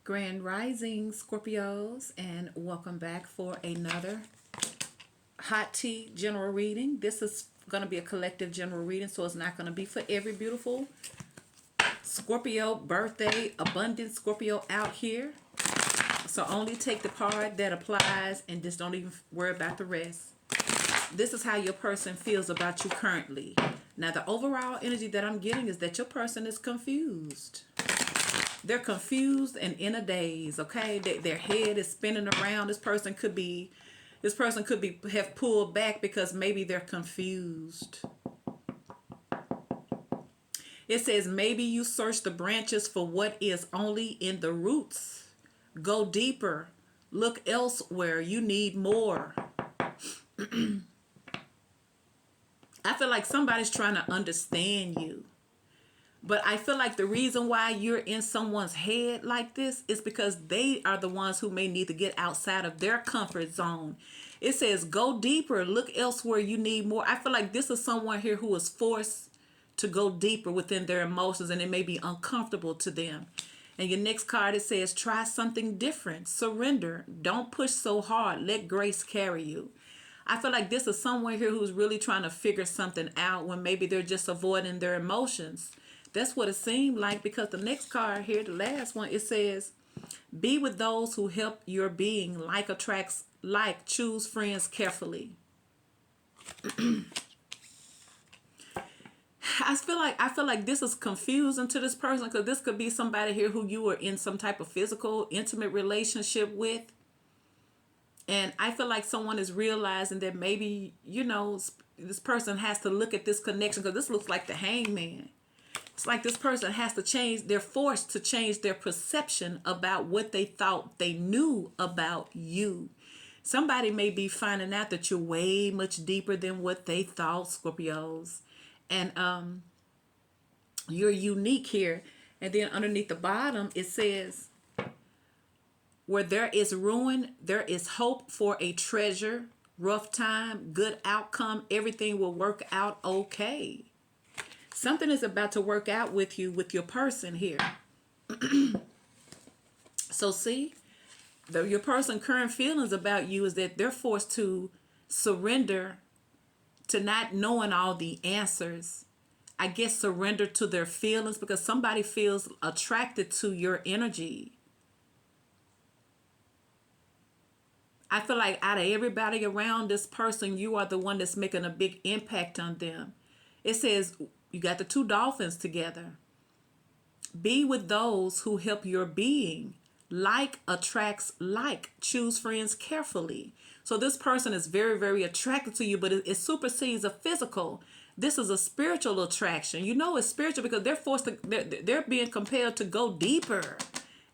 Grand Rising Scorpios, and welcome back for another hot tea general reading. This is going to be a collective general reading, so it's not going to be for every beautiful Scorpio birthday, abundant Scorpio out here. So only take the part that applies and just don't even worry about the rest. This is how your person feels about you currently. Now, the overall energy that I'm getting is that your person is confused. They're confused and in a daze, okay? Their head is spinning around. This person could be have pulled back because maybe they're confused. It says maybe you search the branches for what is only in the roots. Go deeper. Look elsewhere. You need more. I feel like somebody's trying to understand you. But I feel like the reason why you're in someone's head like this is because they are the ones who may need to get outside of their comfort zone. It says, go deeper, look elsewhere, you need more. I feel like this is someone here who is forced to go deeper within their emotions, and it may be uncomfortable to them. And your next card, it says, try something different, surrender, don't push so hard, let grace carry you. I feel like this is someone here who's really trying to figure something out when maybe they're just avoiding their emotions. That's what it seemed like, because the next card here, the last one, it says, be with those who help your being, like attracts like, choose friends carefully. I feel like this is confusing to this person, because this could be somebody here who you are in some type of physical, intimate relationship with. And I feel like someone is realizing that maybe, this person has to look at this connection, because this looks like the hangman. It's like this person has to change, they're forced to change their perception about what they thought they knew about you. Somebody may be finding out that you're way much deeper than what they thought, Scorpios. And you're unique here. And then underneath the bottom, it says, where there is ruin, there is hope for a treasure, rough time, good outcome, everything will work out okay. Something is about to work out with you, with your person here. So see, your person's current feelings about you is that they're forced to surrender to not knowing all the answers. I guess surrender to their feelings, because somebody feels attracted to your energy. I feel like out of everybody around this person, you are the one that's making a big impact on them. It says, you got the two dolphins together. Be with those who help your being. Like attracts like. Choose friends carefully. So this person is very, very attracted to you, but it supersedes a physical. This is a spiritual attraction. You know it's spiritual because they're being compelled to go deeper.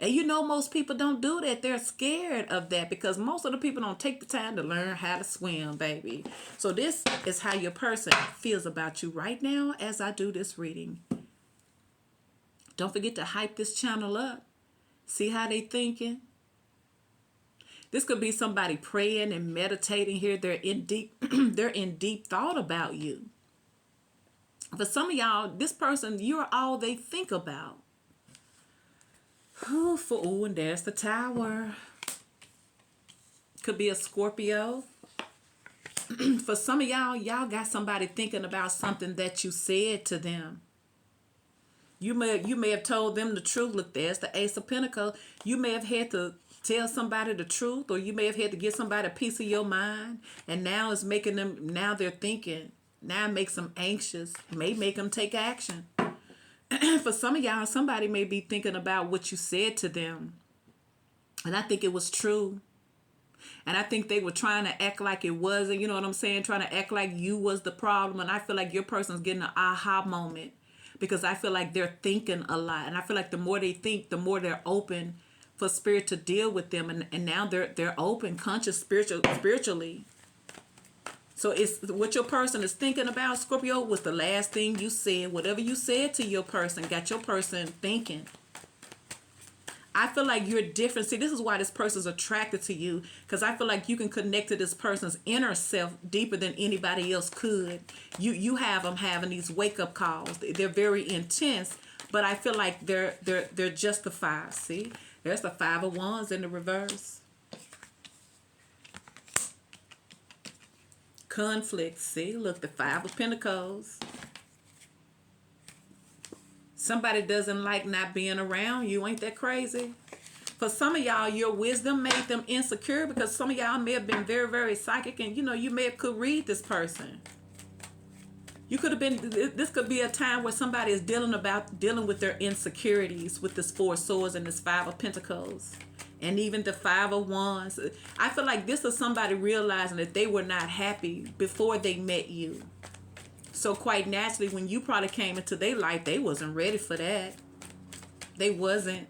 And most people don't do that. They're scared of that because most of the people don't take the time to learn how to swim, baby. So this is how your person feels about you right now as I do this reading. Don't forget to hype this channel up. See how they thinking? This could be somebody praying and meditating here. They're in deep thought about you. For some of y'all, this person, you're all they think about. And there's the Tower. Could be a Scorpio. For some of y'all got somebody thinking about something that you said to them. You may have told them the truth. Look, there's the Ace of Pentacles. You may have had to tell somebody the truth, or you may have had to give somebody a piece of your mind, and now it's making them, now they're thinking. Now it makes them anxious. It may make them take action. For some of y'all, somebody may be thinking about what you said to them. And I think it was true. And I think they were trying to act like it wasn't. You know what I'm saying? Trying to act like you was the problem. And I feel like your person's getting an aha moment. Because I feel like they're thinking a lot. And I feel like the more they think, the more they're open for spirit to deal with them. And now they're open, conscious, spiritually. So it's what your person is thinking about, Scorpio, was the last thing you said. Whatever you said to your person got your person thinking. I feel like you're different. See, this is why this person's attracted to you, because I feel like you can connect to this person's inner self deeper than anybody else could. You have them having these wake-up calls. They're very intense, but I feel like they're justified. See, There's the Five of Wands in the reverse. Conflict. See, look, the Five of Pentacles. Somebody doesn't like not being around you. Ain't that crazy? For some of y'all, your wisdom made them insecure because some of y'all may have been very, very psychic, and you may have could read this person. You could have been, this could be a time where somebody is dealing with their insecurities with this Four of Swords and this Five of Pentacles. And even the Five of Wands. I feel like this is somebody realizing that they were not happy before they met you. So quite naturally, when you probably came into their life, they wasn't ready for that. They wasn't.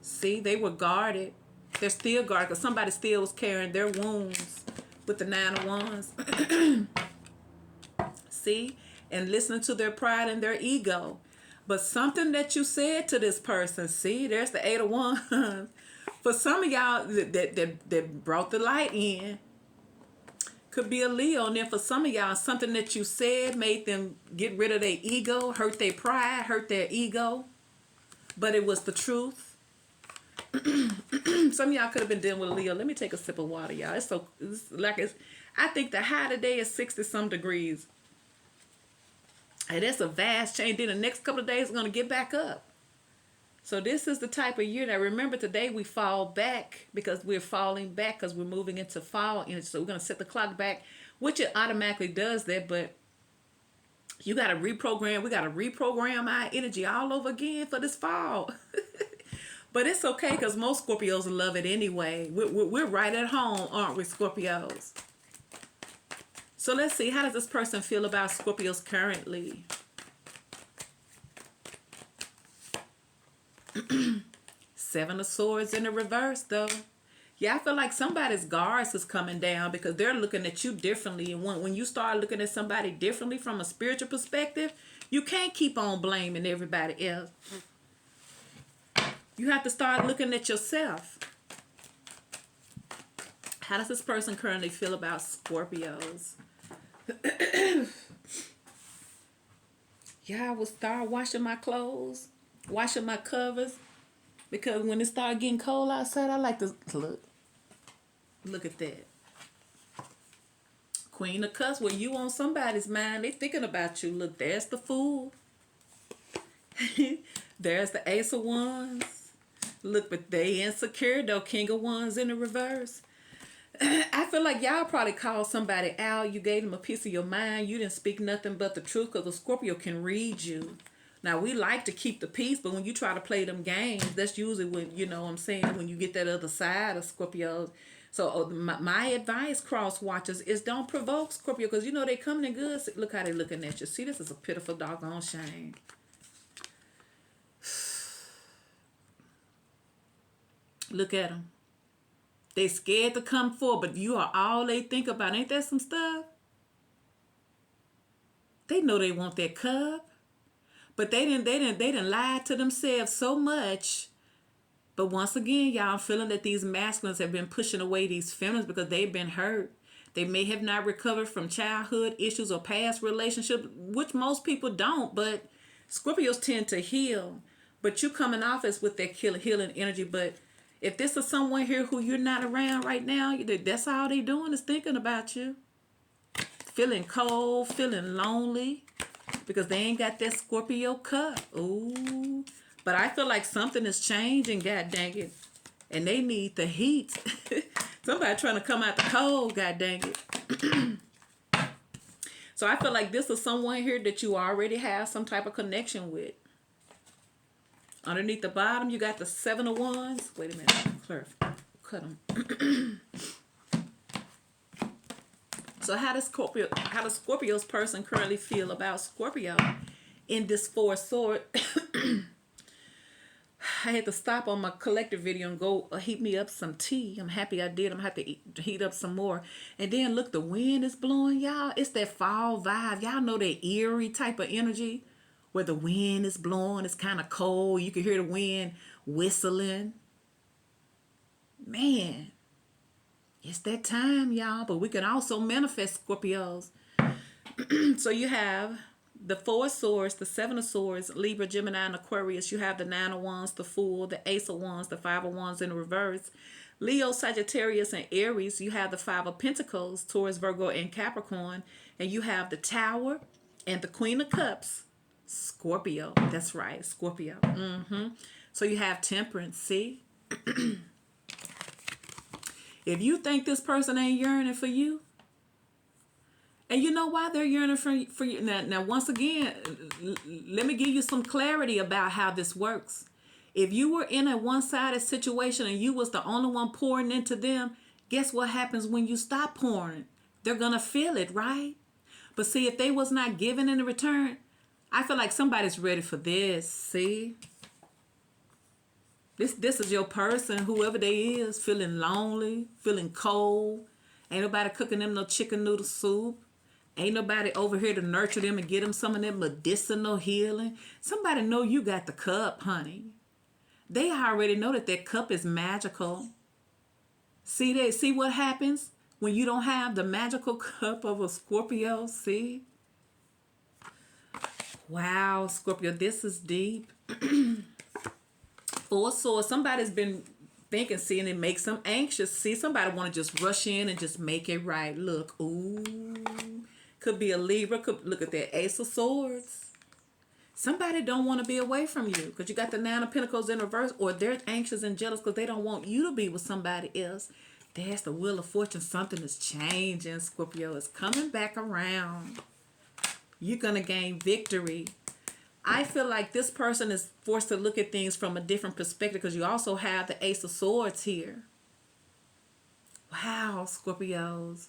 See, they were guarded. They're still guarded because somebody still was carrying their wounds with the Nine of Wands. See? And listening to their pride and their ego. But something that you said to this person, see, there's the Eight of Wands. For some of y'all that brought the light in, could be a Leo. And then for some of y'all, something that you said made them get rid of their ego, hurt their pride, hurt their ego. But it was the truth. Some of y'all could have been dealing with a Leo. Let me take a sip of water, y'all. I think the high today is 60-some degrees. And that's a vast change. Then the next couple of days is going to get back up. So this is the type of year. Now remember, today we fall back because we're falling back because we're moving into fall energy. So we're going to set the clock back, which it automatically does that. But you got to reprogram. We got to reprogram our energy all over again for this fall. But it's okay because most Scorpios love it anyway. We're right at home, aren't we, Scorpios? So let's see. How does this person feel about Scorpios currently? Seven of Swords in the reverse, though. Yeah, I feel like somebody's guards is coming down because they're looking at you differently. And when you start looking at somebody differently from a spiritual perspective, you can't keep on blaming everybody else. You have to start looking at yourself. How does this person currently feel about Scorpios? Yeah, I will start washing my clothes, washing my covers, because when it starts getting cold outside, I like to look at that. Queen of Cups, well, you on somebody's mind. They thinking about you. Look, there's the Fool. There's the Ace of Wands. Look, but they insecure though. King of Wands in the reverse. I feel like y'all probably called somebody out. You gave them a piece of your mind. You didn't speak nothing but the truth because the Scorpio can read you. Now, we like to keep the peace, but when you try to play them games, that's usually when, you know what I'm saying, when you get that other side of Scorpio. So my advice, cross watchers, is don't provoke Scorpio because, you know, they coming in good. Look how they looking at you. See, this is a pitiful doggone shame. Look at them. They scared to come forward, but you are all they think about. Ain't that some stuff? They know they want that cup, but they didn't lie to themselves so much. But once again, y'all, I'm feeling that these masculines have been pushing away these feminines because they've been hurt. They may have not recovered from childhood issues or past relationships, which most people don't, but Scorpios tend to heal. But you coming off as with that healing energy, but if this is someone here who you're not around right now, that's all they doing is thinking about you. Feeling cold, feeling lonely, because they ain't got that Scorpio cup. Ooh. But I feel like something is changing, god dang it. And they need the heat. Somebody trying to come out the cold, god dang it. So I feel like this is someone here that you already have some type of connection with. Underneath the bottom, you got the Seven of Wands. Wait a minute. Cut them. So how does Scorpio's person currently feel about Scorpio in this Four of Swords? I had to stop on my collective video and go heat me up some tea. I'm happy I did. I'm going to have to heat up some more. And then look, the wind is blowing, y'all. It's that fall vibe. Y'all know that eerie type of energy where the wind is blowing. It's kind of cold. You can hear the wind whistling. Man, it's that time, y'all. But we can also manifest Scorpios. So you have the Four of Swords, the Seven of Swords, Libra, Gemini, and Aquarius. You have the Nine of Wands, the Fool, the Ace of Wands, the Five of Wands in reverse. Leo, Sagittarius, and Aries. You have the Five of Pentacles, Taurus, Virgo, and Capricorn. And you have the Tower and the Queen of Cups, Scorpio. That's right, Scorpio. So you have Temperance. See? If you think this person ain't yearning for you, and you know why they're yearning for you. Now, once again, let me give you some clarity about how this works. If you were in a one-sided situation and you was the only one pouring into them, guess what happens when you stop pouring? They're going to feel it, right? But see, if they was not giving in return, I feel like somebody's ready for this. See? This is your person, whoever they is, feeling lonely, feeling cold. Ain't nobody cooking them no chicken noodle soup. Ain't nobody over here to nurture them and get them some of them medicinal healing. Somebody know you got the cup, honey. They already know that their cup is magical. See what happens when you don't have the magical cup of a Scorpio? See? Wow, Scorpio, this is deep. Four of Swords. Somebody's been thinking, see, and it makes them anxious. See, somebody want to just rush in and just make it right. Look, ooh. Could be a Libra. Could look at that Ace of Swords. Somebody don't want to be away from you because you got the Nine of Pentacles in reverse, or they're anxious and jealous because they don't want you to be with somebody else. There's the Wheel of Fortune. Something is changing, Scorpio. It's coming back around. You're going to gain victory. I feel like this person is forced to look at things from a different perspective because you also have the Ace of Swords here. Wow, Scorpios.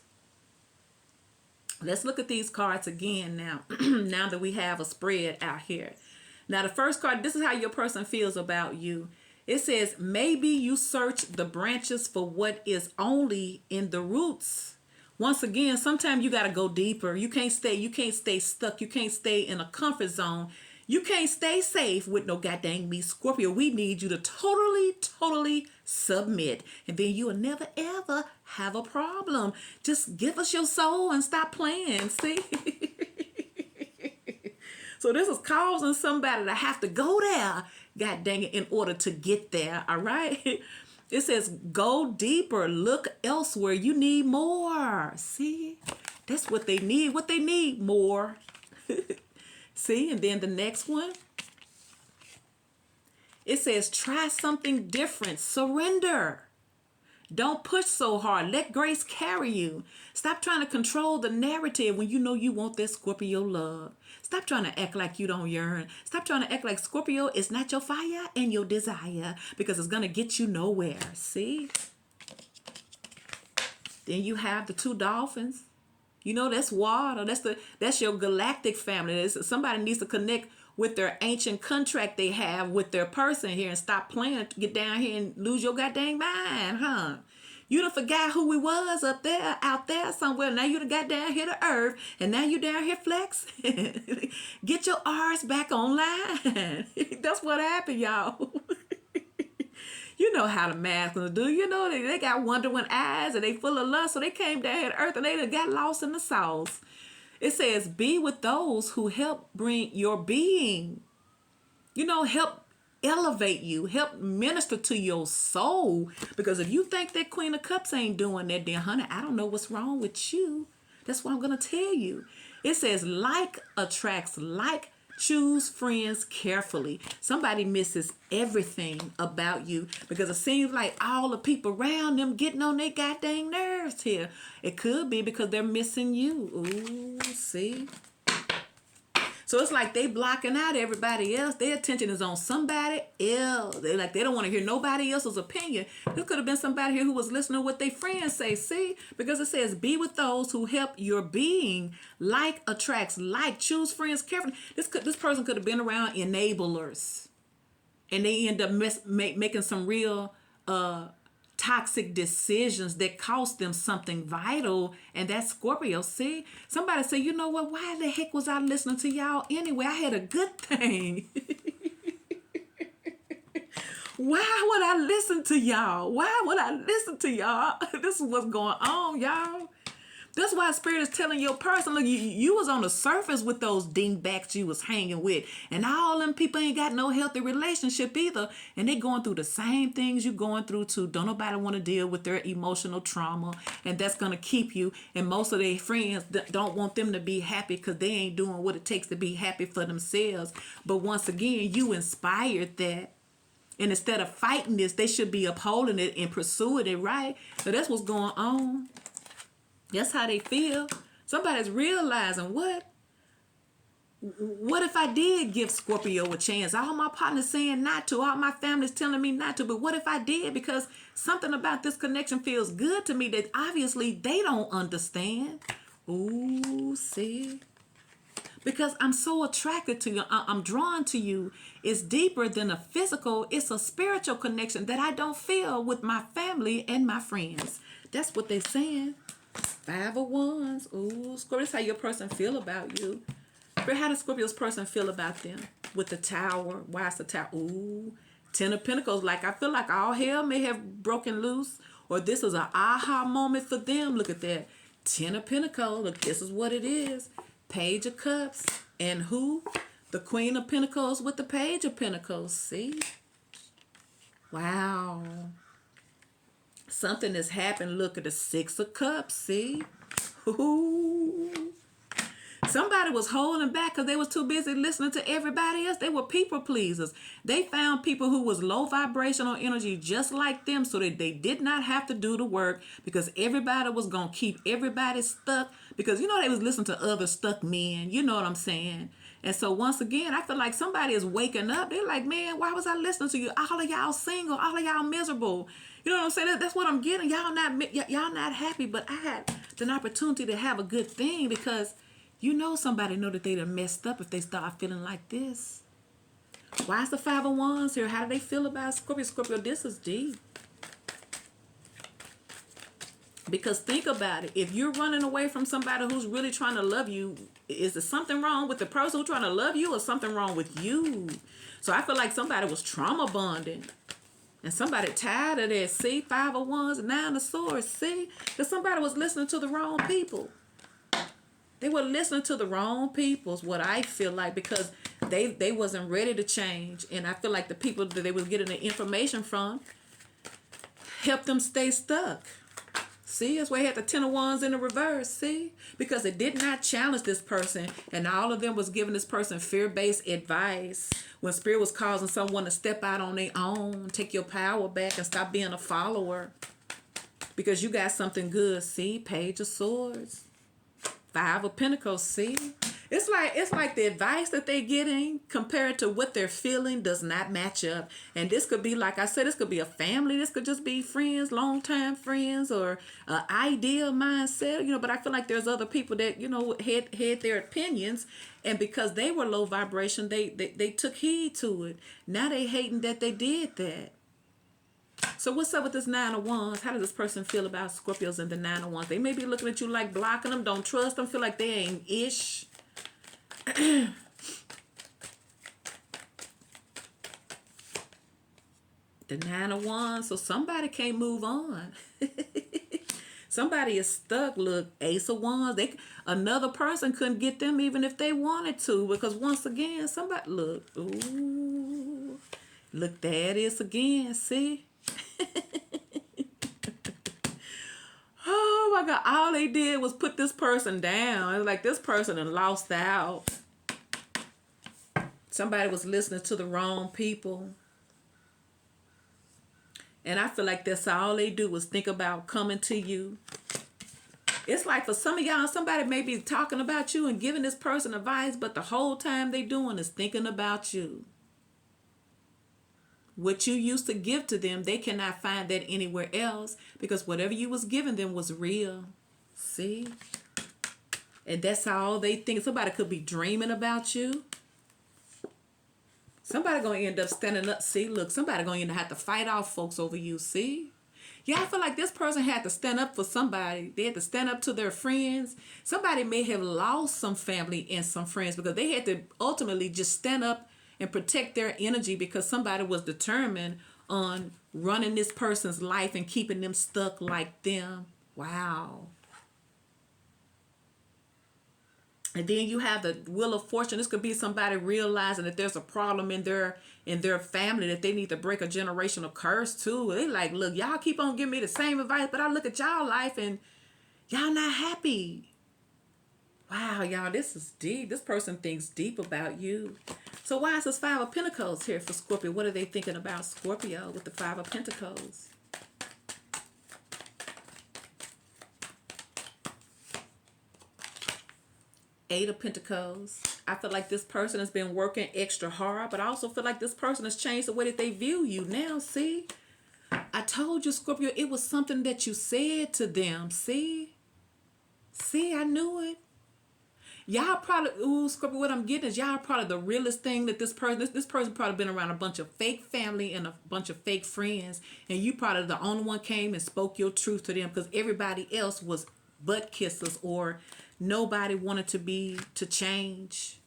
Let's look at these cards again now. Now that we have a spread out here. Now the first card, this is how your person feels about you. It says, maybe you search the branches for what is only in the roots. Once again, sometimes you got to go deeper. You can't stay stuck. You can't stay in a comfort zone. You can't stay safe with no goddamn me, Scorpio. We need you to totally submit. And then you will never, ever have a problem. Just give us your soul and stop playing, see? So this is causing somebody to have to go there, god dang it, in order to get there, all right? It says, go deeper, look elsewhere. You need more. See? That's what they need. What they need, more. See? And then the next one, it says, try something different. Surrender. Don't push so hard. Let grace carry you. Stop trying to control the narrative when you know you want that Scorpio love. Stop trying to act like you don't yearn. Stop trying to act like Scorpio is not your fire and your desire, because it's going to get you nowhere. See? Then you have the two dolphins. You know, that's water. That's your galactic family. Somebody needs to connect with their ancient contract they have with their person here and stop playing, get down here and lose your goddamn mind, huh? You done forgot who we was up there, out there somewhere. Now you done got down here to earth, and now you down here flexing. Get your R's back online. That's what happened, y'all. You know how the masculines do. You know, they got wondering eyes and they full of lust, so they came down here to earth and they done got lost in the sauce. It says, be with those who help bring your being. You know, help elevate you, help minister to your soul. Because if you think that Queen of Cups ain't doing that, then honey, I don't know what's wrong with you. That's what I'm going to tell you. It says, like attracts like. Choose friends carefully. Somebody misses everything about you because it seems like all the people around them getting on their goddamn nerves here. It could be because they're missing you. Ooh, see? So it's like they blocking out everybody else. Their attention is on somebody else. They don't want to hear nobody else's opinion. There could have been somebody here who was listening to what their friends say. See? Because it says, be with those who help your being. Like attracts like. Choose friends carefully. This person could have been around enablers. And they end up making some real toxic decisions that cost them something vital, and that's Scorpio. See, somebody say, you know what, why the heck was I listening to y'all anyway? I had a good thing. Why would I listen to y'all? Why would I listen to y'all? This is what's going on, y'all. That's why Spirit is telling your person, look, you was on the surface with those dingbacks you was hanging with. And all them people ain't got no healthy relationship either. And they going through the same things you going through too. Don't nobody want to deal with their emotional trauma. And that's going to keep you. And most of their friends don't want them to be happy because they ain't doing what it takes to be happy for themselves. But once again, you inspired that. And instead of fighting this, they should be upholding it and pursuing it, right? So that's what's going on. That's how they feel. Somebody's realizing, what if I did give Scorpio a chance? All my partners saying not to. All my family's telling me not to. But what if I did? Because something about this connection feels good to me that obviously they don't understand. Ooh, see? Because I'm so attracted to you. I'm drawn to you. It's deeper than a physical. It's a spiritual connection that I don't feel with my family and my friends. That's what they're saying. 5 of Wands. Ooh, Scorpio, that's how your person feel about you. But how does Scorpio's person feel about them? With the Tower. Why is the Tower? Ooh, 10 of Pentacles. Like, I feel like all hell may have broken loose. Or this is an aha moment for them. Look at that. 10 of Pentacles. Look, this is what it is. Page of Cups. And who? The Queen of Pentacles with the Page of Pentacles. See? Wow. Something has happened. Look at the 6 of Cups. See? Ooh. Somebody was holding back because they was too busy listening to everybody else. They were people pleasers. They found people who was low vibrational energy just like them so that they did not have to do the work because everybody was going to keep everybody stuck because, you know, they was listening to other stuck men. You know what I'm saying? And so once again, I feel like somebody is waking up. They're like, man, why was I listening to you? All of y'all single. All of y'all miserable. You know what I'm saying? That's what I'm getting. Y'all not happy, but I had an opportunity to have a good thing because you know somebody know that they done messed up if they start feeling like this. Why is the 5 of Wands here? How do they feel about Scorpio? Scorpio, this is deep. Because think about it. If you're running away from somebody who's really trying to love you, is there something wrong with the person who's trying to love you or something wrong with you? So I feel like somebody was trauma bonding. And somebody tired of that. See, 5 of Wands, 9 of Swords. See? Because somebody was listening to the wrong people. They were listening to the wrong people, is what I feel like, because they wasn't ready to change. And I feel like the people that they was getting the information from helped them stay stuck. See, that's why he had the 10 of Wands in the reverse, see? Because it did not challenge this person, and all of them was giving this person fear-based advice when Spirit was causing someone to step out on their own, take your power back, and stop being a follower. Because you got something good, see? Page of Swords. 5 of Pentacles, see? It's like the advice that they're getting compared to what they're feeling does not match up. And this could be, like I said, this could be a family. This could just be friends, longtime friends, or an ideal mindset, you know. But I feel like there's other people that, you know, had their opinions. And because they were low vibration, they took heed to it. Now they hating that they did that. So what's up with this 9 of Wands? How does this person feel about Scorpios and the 9 of Wands? They may be looking at you like blocking them, don't trust them, feel like they ain't ish. The 9 of Wands, so somebody can't move on. Somebody is stuck. Look, Ace of Wands, another person couldn't get them even if they wanted to, because once again, somebody, look, ooh, look, there it is again, see? Oh my God, all they did was put this person down. It's like this person had lost out. Somebody was listening to the wrong people. And I feel like that's all they do is think about coming to you. It's like for some of y'all, somebody may be talking about you and giving this person advice, but the whole time they doing is thinking about you. What you used to give to them, they cannot find that anywhere else because whatever you was giving them was real. See? And that's all they think. Somebody could be dreaming about you. Somebody going to end up standing up. See, look, somebody going to have to fight off folks over you. See? Yeah, I feel like this person had to stand up for somebody. They had to stand up to their friends. Somebody may have lost some family and some friends because they had to ultimately just stand up and protect their energy because somebody was determined on running this person's life and keeping them stuck like them. Wow. And then you have the Wheel of Fortune. This could be somebody realizing that there's a problem in their family, that they need to break a generational curse too. They like, look, y'all keep on giving me the same advice, but I look at y'all life and y'all not happy. Wow, y'all, this is deep. This person thinks deep about you. So why is this Five of Pentacles here for Scorpio? What are they thinking about Scorpio with the Five of Pentacles? Eight of Pentacles. I feel like this person has been working extra hard, but I also feel like this person has changed the way that they view you. Now, see? I told you, Scorpio, it was something that you said to them. See? See, I knew it. Y'all probably, ooh, Scorpio, what I'm getting is y'all probably the realest thing that this person probably been around a bunch of fake family and a bunch of fake friends, and you probably the only one came and spoke your truth to them, because everybody else was butt kissers, or nobody wanted to change.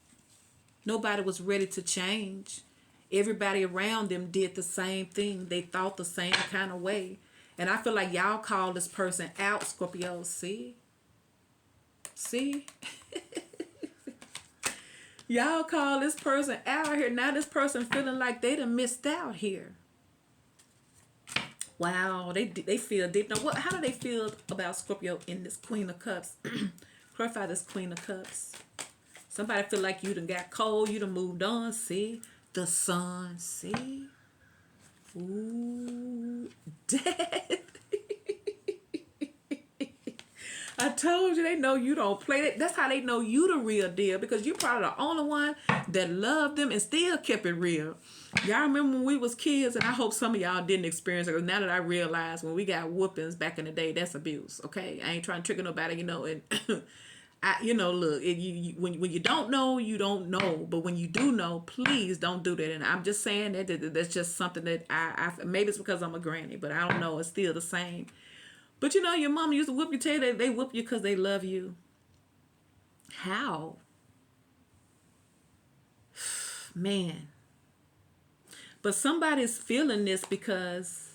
Nobody was ready to change. Everybody around them did the same thing. They thought the same kind of way. And I feel like y'all call this person out, Scorpio. See? See? Y'all call this person out here. Now this person feeling like they done missed out here. Wow, they feel deep. Now, how do they feel about Scorpio in this Queen of Cups? Clarify this Queen of Cups. Somebody feel like you done got cold. You done moved on. See? The sun. See? Ooh. Death. I told you, they know you don't play that. That's how they know you the real deal, because you probably the only one that loved them and still kept it real. Y'all remember when we was kids, and I hope some of y'all didn't experience it, because now that I realize when we got whoopings back in the day, that's abuse, okay? I ain't trying to trigger nobody, and look, when you don't know, you don't know. But when you do know, please don't do that. And I'm just saying that's just something that I maybe it's because I'm a granny, but I don't know. It's still the same. But your mama used to whoop you, tell you that they whoop you because they love you. How? Man. But somebody's feeling this because,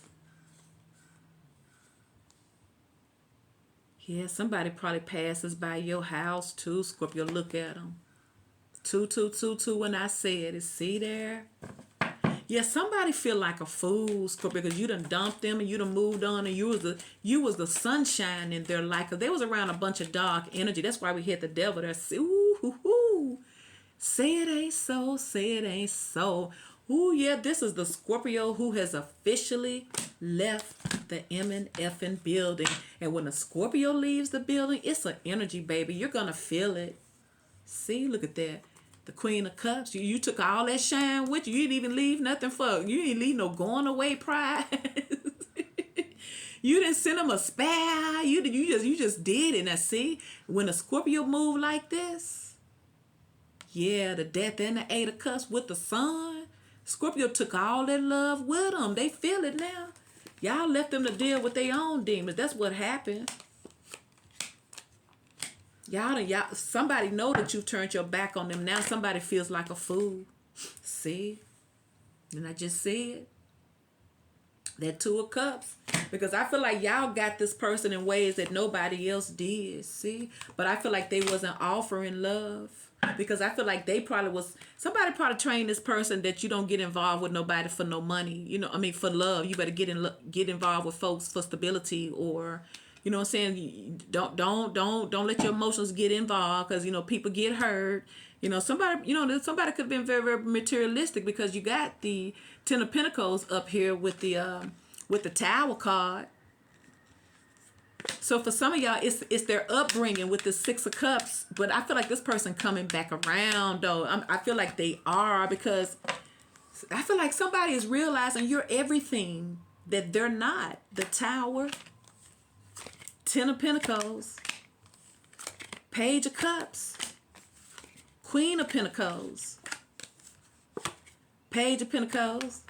yeah, somebody probably passes by your house too, Scorpio. Look at them. 2222 when I said it. See there? Yeah, somebody feel like a fool, Scorpio, because you done dumped them and you done moved on, and you was the sunshine in their life, because they was around a bunch of dark energy. That's why we hit the devil there. Ooh, hoo, hoo. Say it ain't so, say it ain't so. Ooh, yeah, this is the Scorpio who has officially left the M&F building. And when a Scorpio leaves the building, it's an energy, baby. You're going to feel it. See, look at that. The Queen of Cups. You took all that shine with you. You didn't even leave nothing for. You didn't leave no going away prize. You didn't send them a spare. You just did it. Now see, when a Scorpio move like this, yeah, the Death and the Eight of Cups with the Sun. Scorpio took all that love with them. They feel it now. Y'all left them to deal with their own demons. That's what happened. Y'all, somebody know that you turned your back on them. Now somebody feels like a fool. See? And I just said that Two of Cups. Because I feel like y'all got this person in ways that nobody else did. See? But I feel like they wasn't offering love. Because I feel like somebody probably trained this person that you don't get involved with nobody for no money. For love. You better get involved with folks for stability, or, you know what I'm saying? Don't let your emotions get involved, because, people get hurt. Somebody could have been very, very materialistic, because you got the Ten of Pentacles up here with the Tower card. So for some of y'all, it's their upbringing with the Six of Cups. But I feel like this person coming back around, though. I feel like they are, because I feel like somebody is realizing you're everything that they're not. The Tower, Ten of Pentacles, Page of Cups, Queen of Pentacles, Page of Pentacles,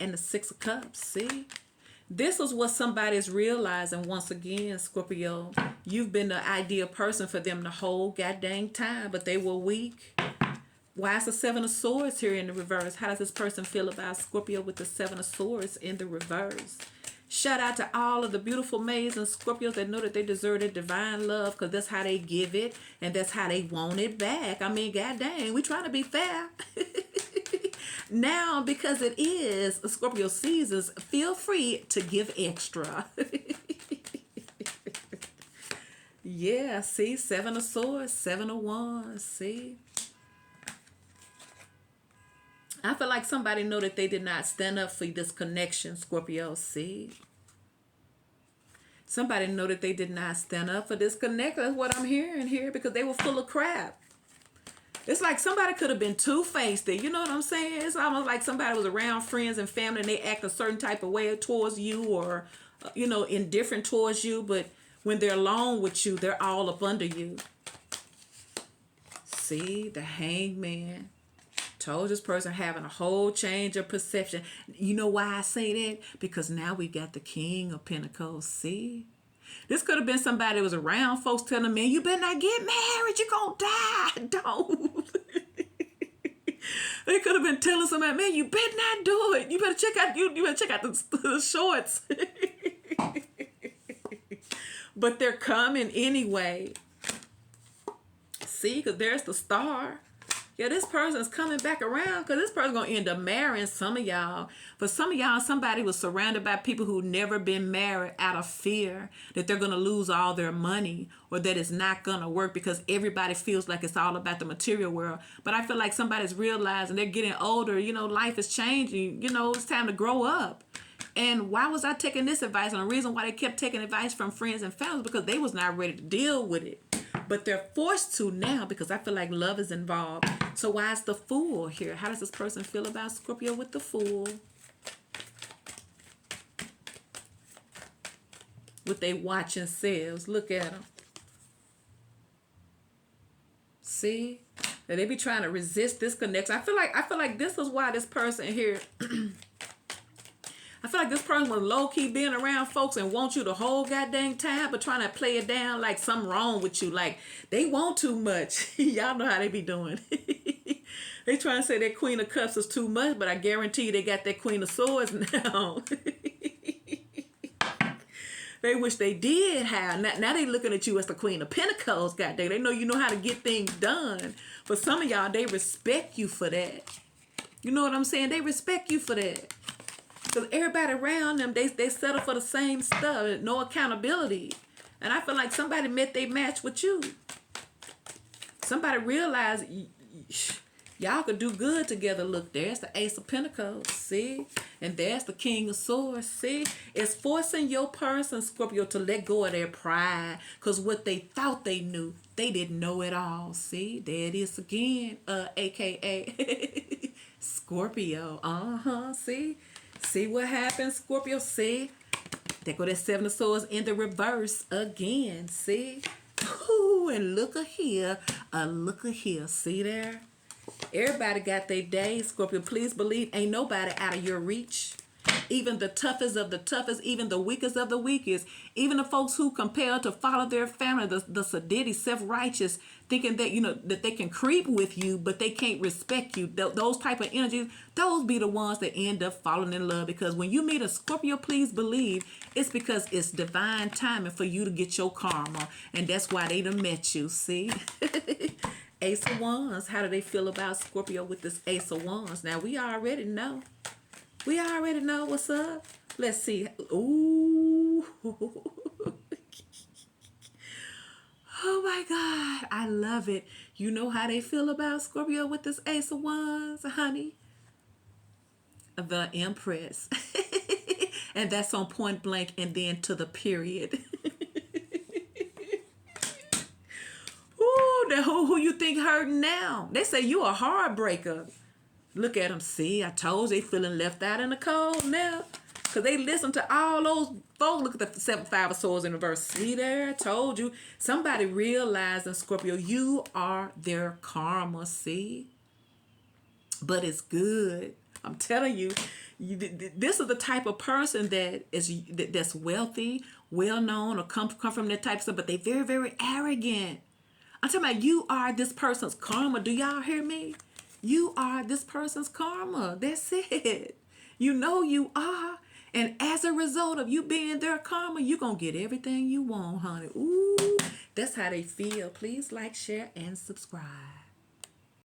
and the Six of Cups. See? This is what somebody is realizing once again, Scorpio. You've been the ideal person for them the whole goddamn time, but they were weak. Why is the Seven of Swords here in the reverse? How does this person feel about Scorpio with the Seven of Swords in the reverse? Shout out to all of the beautiful maids and Scorpios that know that they deserve their divine love because that's how they give it and that's how they want it back. I mean, god dang, we trying to be fair. Now, because it is Scorpio seasons, feel free to give extra. Yeah, see, 7 of Swords, 7 of Wands, see. I feel like somebody know that they did not stand up for this connection, Scorpio, see. Somebody know that they did not stand up for this connection. That's what I'm hearing here because they were full of crap. It's like somebody could have been two-faced there. You know what I'm saying? It's almost like somebody was around friends and family and they act a certain type of way towards you or, indifferent towards you. But when they're alone with you, they're all up under you. See, the Hangman. Told this person having a whole change of perception. You know why I say that? Because now we got the King of Pentacles. See? This could have been somebody that was around folks telling them, man, you better not get married. You're going to die. Don't. They could have been telling somebody, man, you better not do it. You better check out, you better check out the shorts. But they're coming anyway. See, because there's the Star. Yeah, this person's coming back around because this person's going to end up marrying some of y'all. For some of y'all, somebody was surrounded by people who never been married out of fear that they're going to lose all their money or that it's not going to work because everybody feels like it's all about the material world. But I feel like somebody's realizing they're getting older. Life is changing. It's time to grow up. And why was I taking this advice? And the reason why they kept taking advice from friends and family is because they was not ready to deal with it. But they're forced to now because I feel like love is involved. So why is the Fool here? How does this person feel about Scorpio with the Fool? With they watching selves. Look at them. See? And they be trying to resist this connection. I feel like this is why this person here... I feel like this person was low-key being around folks and want you the whole goddamn time, but trying to play it down like something wrong with you. Like, they want too much. Y'all know how they be doing. They trying to say that Queen of Cups is too much, but I guarantee you they got that Queen of Swords now. They wish they did have. Now they looking at you as the Queen of Pentacles, goddamn. They know you know how to get things done. But some of y'all, they respect you for that. You know what I'm saying? They respect you for that. Because everybody around them, they settle for the same stuff. No accountability. And I feel like somebody met their match with you. Somebody realized y'all could do good together. Look, there's the Ace of Pentacles. See? And there's the King of Swords. See? It's forcing your person, Scorpio, to let go of their pride. Because what they thought they knew, they didn't know it all. See? There it is again. AKA Scorpio. See? See what happens, Scorpio? See? There go that 7 of Swords in the reverse again. See? Ooh, and look at here. Look at here. See there? Everybody got their day, Scorpio. Please believe ain't nobody out of your reach. Even the toughest of the toughest, even the weakest of the weakest, even the folks who compel to follow their family, the sedity, self-righteous, thinking that, that they can creep with you, but they can't respect you. Those type of energies, those be the ones that end up falling in love. Because when you meet a Scorpio, please believe it's because it's divine timing for you to get your karma. And that's why they done met you, see? Ace of Wands. How do they feel about Scorpio with this Ace of Wands? Now, we already know. We already know what's up. Let's see. Ooh. Oh my God. I love it. You know how they feel about Scorpio with this Ace of Wands, honey? The Empress. And that's on point blank and then to the period. Ooh, who you think hurting now? They say you a heartbreaker. Look at them. See, I told you they feeling left out in the cold now. Because they listen to all those folks. Look at the 7-5 of Swords in reverse. See there? I told you. Somebody realized in Scorpio, you are their karma. See? But it's good. I'm telling you, this is the type of person that's wealthy, well-known, or come from that type of stuff. But they very, very arrogant. I'm talking about you are this person's karma. Do y'all hear me? You are this person's karma. That's it. You know you are. And as a result of you being their karma, you're going to get everything you want, honey. Ooh, that's how they feel. Please like, share, and subscribe.